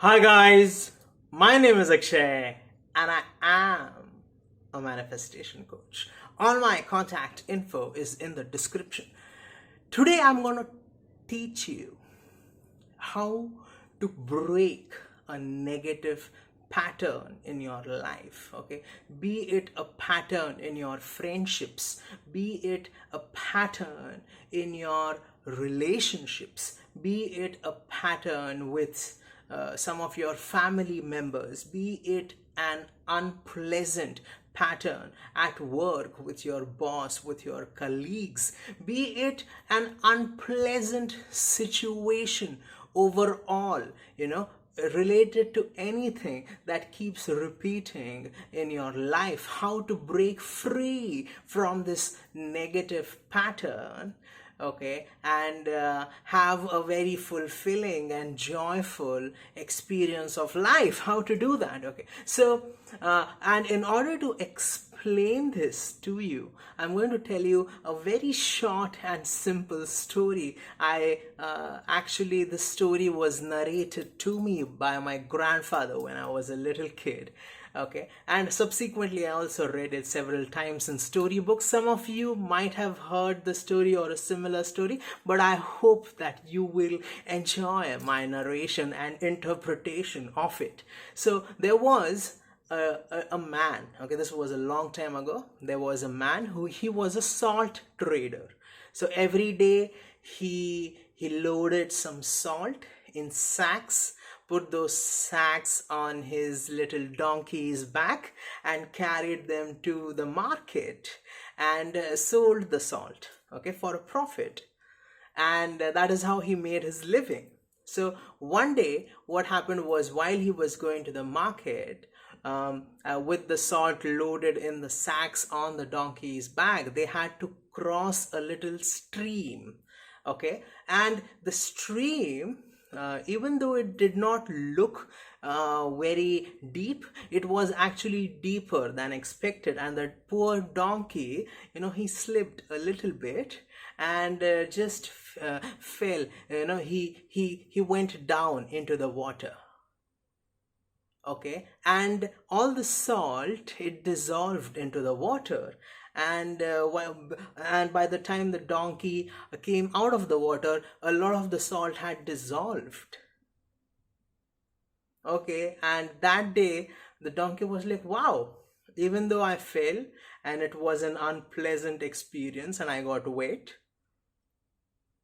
Hi guys, my name is Akshay and I am a manifestation coach. All my contact info is in the description. Today I'm going to teach you how to break a negative pattern in your life. Okay, be it a pattern in your friendships, be it a pattern in your relationships, be it a pattern with some of your family members, be it an unpleasant pattern at work with your boss, with your colleagues, be it an unpleasant situation overall, related to anything that keeps repeating in your life, how to break free from this negative pattern, okay, and have a very fulfilling and joyful experience of life. How to do that? Okay, so and in order to explain this to you, I'm going to tell you a very short and simple story. Actually, the story was narrated to me by my grandfather when I was a little kid. Okay, and subsequently I also read it several times in storybooks. Some of you might have heard the story or a similar story, but I hope that you will enjoy my narration and interpretation of it. So there was a man. Okay, this was a long time ago. There was a man who he was a salt trader. So every day he loaded some salt in sacks, put those sacks on his little donkey's back and carried them to the market and sold the salt, okay, for a profit. And that is how he made his living. So one day what happened was, while he was going to the market, with the salt loaded in the sacks on the donkey's back, they had to cross a little stream. Okay, and the stream, even though it did not look very deep, it was actually deeper than expected, and that poor donkey, he slipped a little bit and just fell. He went down into the water. Okay, and all the salt, it dissolved into the water, and and by the time the donkey came out of the water, a lot of the salt had dissolved. Okay, and that day the donkey was like, wow, even though I fell and it was an unpleasant experience and I got wet,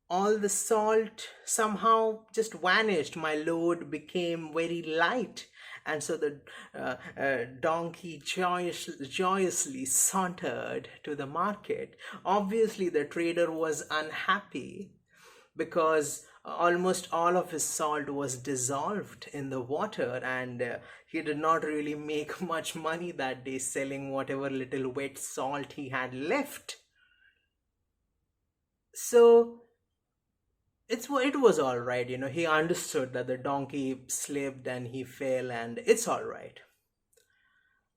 all the salt somehow just vanished. My load became very light. And so the donkey joyously sauntered to the market. Obviously, the trader was unhappy because almost all of his salt was dissolved in the water, and he did not really make much money that day selling whatever little wet salt he had left. So it was all right. He understood that the donkey slipped and he fell, and it's all right.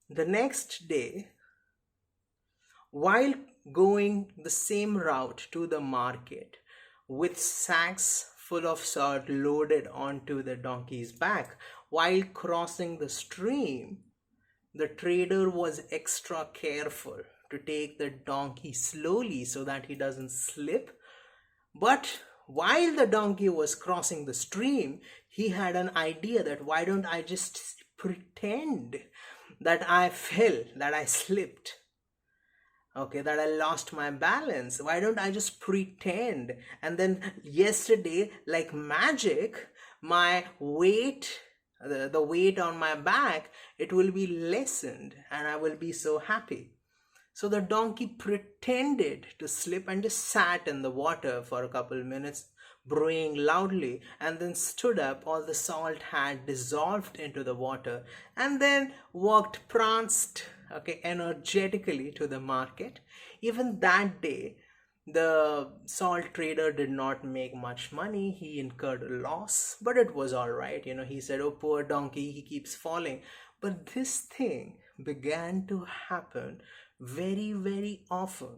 The next day, while going the same route to the market with sacks full of salt loaded onto the donkey's back, while crossing the stream, the trader was extra careful to take the donkey slowly so that he doesn't slip. But while the donkey was crossing the stream, he had an idea that, why don't I just pretend that I fell, that I slipped, okay, that I lost my balance? Why don't I just pretend? And then yesterday, like magic, my weight, the weight on my back, it will be lessened and I will be so happy. So the donkey pretended to slip and just sat in the water for a couple minutes, braying loudly, and then stood up. All the salt had dissolved into the water, and then walked, pranced, okay, energetically to the market. Even that day, the salt trader did not make much money. He incurred a loss, but it was all right. He said, oh, poor donkey, he keeps falling. But this thing began to happen very, very often.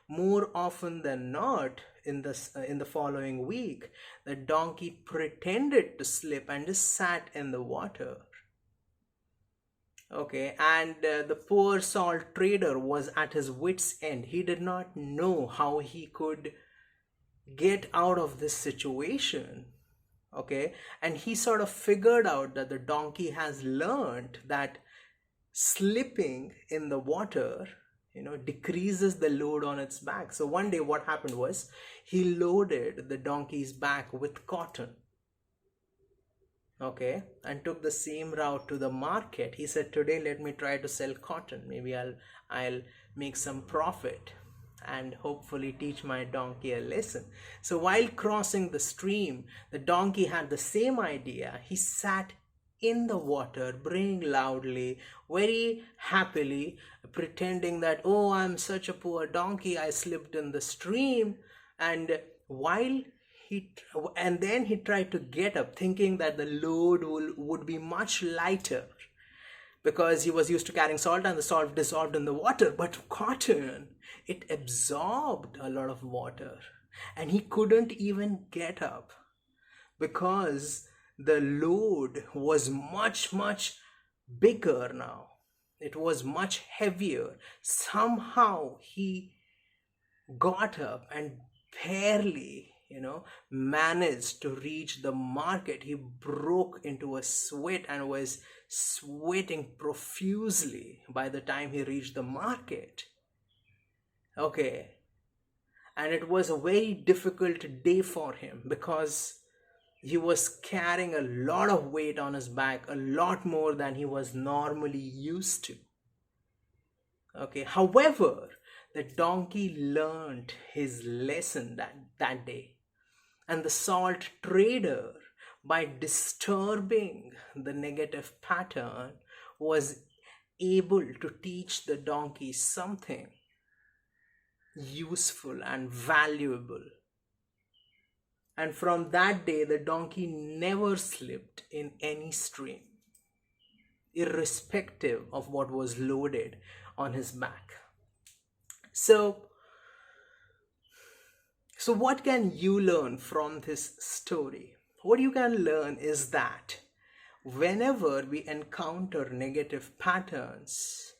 More often than not, in the following week, the donkey pretended to slip and just sat in the water. Okay, and the poor salt trader was at his wits' end. He did not know how he could get out of this situation. Okay, and he sort of figured out that the donkey has learned that slipping in the water, decreases the load on its back. So one day what happened was he loaded the donkey's back with cotton. Okay, and took the same route to the market. He said, today let me try to sell cotton. Maybe I'll make some profit and hopefully teach my donkey a lesson. So while crossing the stream, the donkey had the same idea. He sat in the water, braying loudly, very happily, pretending that, oh, I'm such a poor donkey, I slipped in the stream. And then he tried to get up, thinking that the load would be much lighter, because he was used to carrying salt and the salt dissolved in the water. But cotton, it absorbed a lot of water, and he couldn't even get up because the load was much, much bigger now. It was much heavier. Somehow he got up and barely managed to reach the market. He broke into a sweat and was sweating profusely by the time he reached the market. Okay, and it was a very difficult day for him because he was carrying a lot of weight on his back, a lot more than he was normally used to. Okay, however, the donkey learned his lesson that day. And the salt trader, by disturbing the negative pattern, was able to teach the donkey something useful and valuable. And from that day, the donkey never slipped in any stream, irrespective of what was loaded on his back. So what can you learn from this story? What you can learn is that whenever we encounter negative patterns,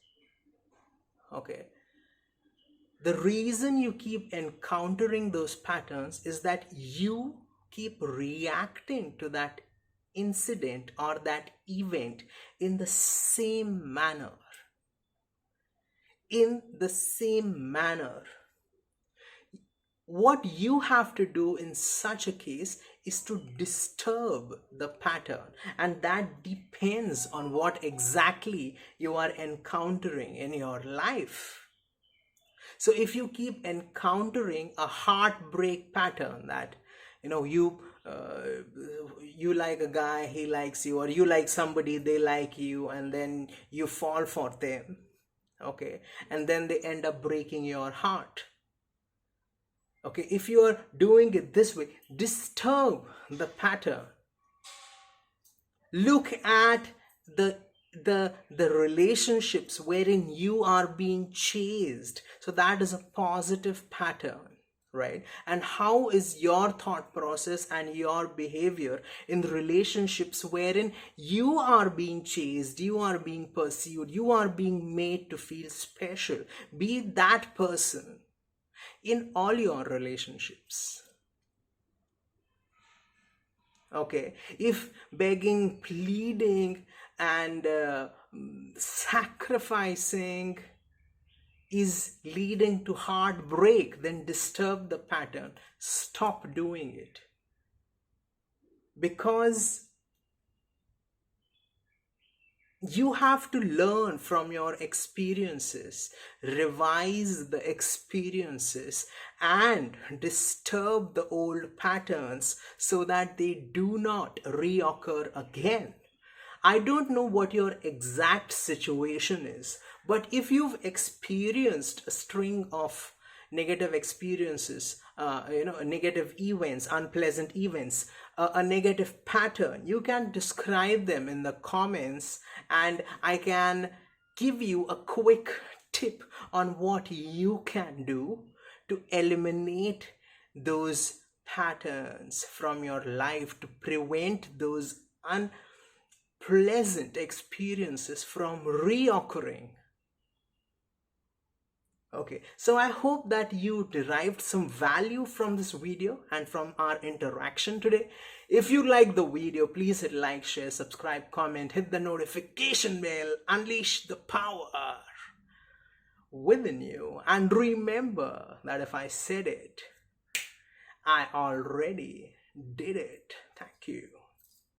okay, the reason you keep encountering those patterns is that you keep reacting to that incident or that event in the same manner. What you have to do in such a case is to disturb the pattern, and that depends on what exactly you are encountering in your life. So if you keep encountering a heartbreak pattern, that you like a guy, he likes you, or you like somebody, they like you, and then you fall for them, okay, and then they end up breaking your heart. Okay, if you are doing it this way, disturb the pattern. Look at the relationships wherein you are being chased. So that is a positive pattern, right? And how is your thought process and your behavior in relationships wherein you are being chased, you are being pursued, you are being made to feel special? Be that person in all your relationships. Okay, if begging, pleading, and sacrificing is leading to heartbreak, then disturb the pattern. Stop doing it. Because you have to learn from your experiences, revise the experiences, and disturb the old patterns so that they do not reoccur again. I don't know what your exact situation is, but if you've experienced a string of negative experiences, negative events, unpleasant events, a negative pattern, you can describe them in the comments, and I can give you a quick tip on what you can do to eliminate those patterns from your life, to prevent those unpleasant experiences from reoccurring. Okay, so I hope that you derived some value from this video and from our interaction today. If you like the video, please hit like, share, subscribe, comment, hit the notification bell, unleash the power within you. And remember that if I said it, I already did it. Thank you.